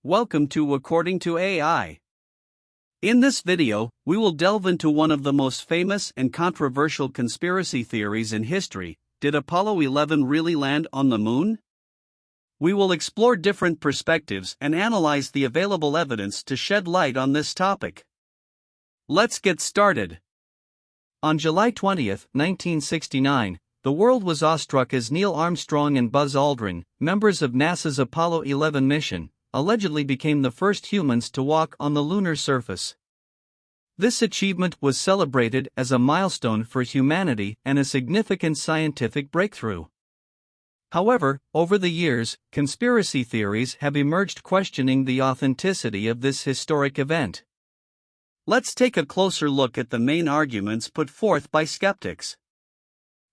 Welcome to According to AI. In this video, we will delve into one of the most famous and controversial conspiracy theories in history. Did Apollo 11 really land on the moon? We will explore different perspectives and analyze the available evidence to shed light on this topic. Let's get started. On July 20, 1969, the world was awestruck as Neil Armstrong and Buzz Aldrin, members of NASA's Apollo 11 mission, allegedly became the first humans to walk on the lunar surface. This achievement was celebrated as a milestone for humanity and a significant scientific breakthrough. However, over the years, conspiracy theories have emerged questioning the authenticity of this historic event. Let's take a closer look at the main arguments put forth by skeptics.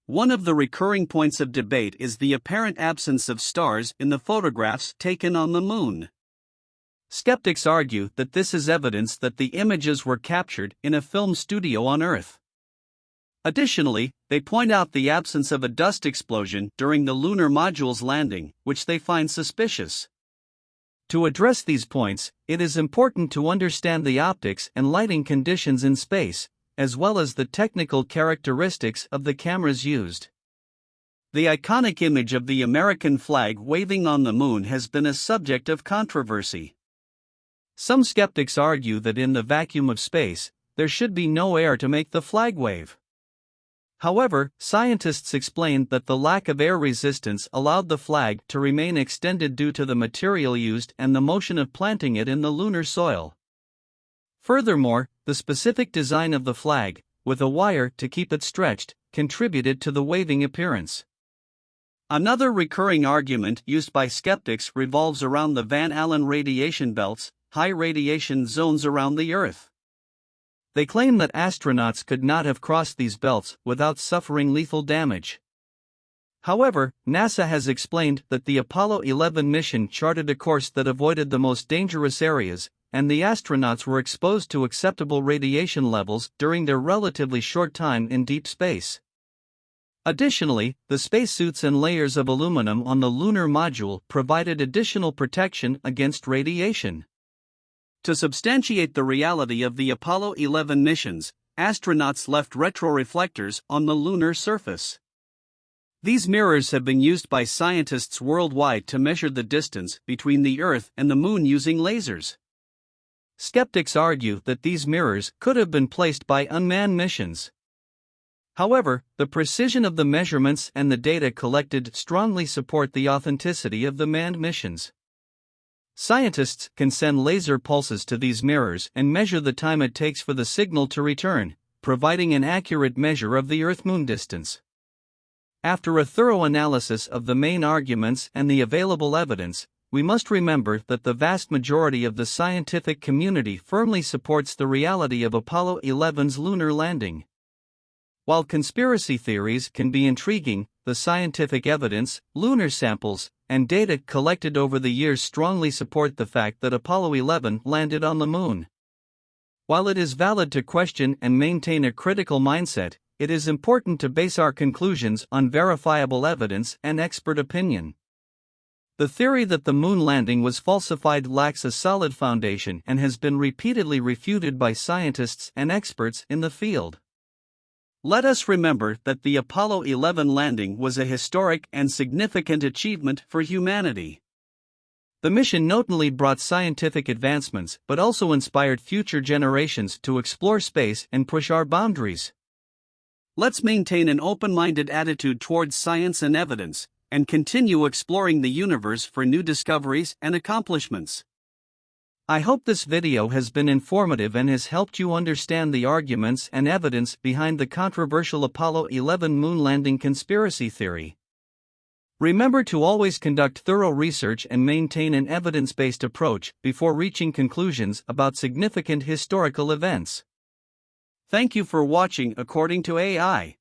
One of the recurring points of debate is the apparent absence of stars in the photographs taken on the moon. Skeptics argue that this is evidence that the images were captured in a film studio on Earth. Additionally, they point out the absence of a dust explosion during the lunar module's landing, which they find suspicious. To address these points, it is important to understand the optics and lighting conditions in space, as well as the technical characteristics of the cameras used. The iconic image of the American flag waving on the moon has been a subject of controversy. Some skeptics argue that in the vacuum of space, there should be no air to make the flag wave. However, scientists explained that the lack of air resistance allowed the flag to remain extended due to the material used and the motion of planting it in the lunar soil. Furthermore, the specific design of the flag, with a wire to keep it stretched, contributed to the waving appearance. Another recurring argument used by skeptics revolves around the Van Allen radiation belts, high radiation zones around the Earth. They claim that astronauts could not have crossed these belts without suffering lethal damage. However, NASA has explained that the Apollo 11 mission charted a course that avoided the most dangerous areas, and the astronauts were exposed to acceptable radiation levels during their relatively short time in deep space. Additionally, the spacesuits and layers of aluminum on the lunar module provided additional protection against radiation. To substantiate the reality of the Apollo 11 missions, astronauts left retroreflectors on the lunar surface. These mirrors have been used by scientists worldwide to measure the distance between the Earth and the Moon using lasers. Skeptics argue that these mirrors could have been placed by unmanned missions. However, the precision of the measurements and the data collected strongly support the authenticity of the manned missions. Scientists can send laser pulses to these mirrors and measure the time it takes for the signal to return, providing an accurate measure of the Earth-Moon distance. After a thorough analysis of the main arguments and the available evidence, we must remember that the vast majority of the scientific community firmly supports the reality of Apollo 11's lunar landing. While conspiracy theories can be intriguing, the scientific evidence, lunar samples, and data collected over the years strongly support the fact that Apollo 11 landed on the moon. While it is valid to question and maintain a critical mindset, it is important to base our conclusions on verifiable evidence and expert opinion. The theory that the moon landing was falsified lacks a solid foundation and has been repeatedly refuted by scientists and experts in the field. Let us remember that the Apollo 11 landing was a historic and significant achievement for humanity. The mission not only brought scientific advancements but also inspired future generations to explore space and push our boundaries. Let's maintain an open-minded attitude towards science and evidence, and continue exploring the universe for new discoveries and accomplishments. I hope this video has been informative and has helped you understand the arguments and evidence behind the controversial Apollo 11 moon landing conspiracy theory. Remember to always conduct thorough research and maintain an evidence-based approach before reaching conclusions about significant historical events. Thank you for watching According to AI.